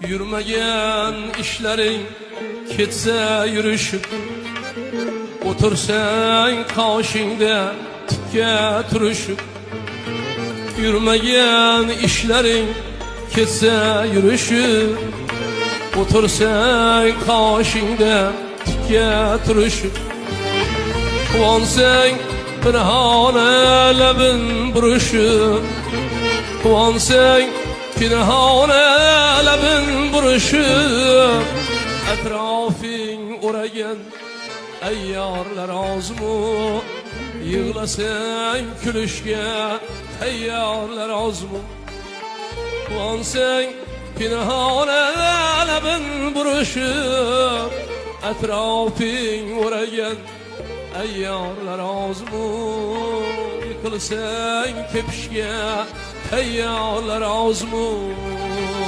Yürmegen işlerin ketsa yürüşüp, otursan kaşında tikke turuşup. Yürmegen işlerin ketsa yürüşüp, otursan kaşında tikke turuşup. Kuvansang pinhane labin buruşup, kuvansang pinhane labin buruşup. Etrafing o'ragan ayyorlar ozmu, yig'lasang kulishga tayyorlar ozmu. Quvansang pinhona labin burishib, etrafing o'ragan ayyorlar ozmu, yiqilsang tepishga tayyorlar ozmu.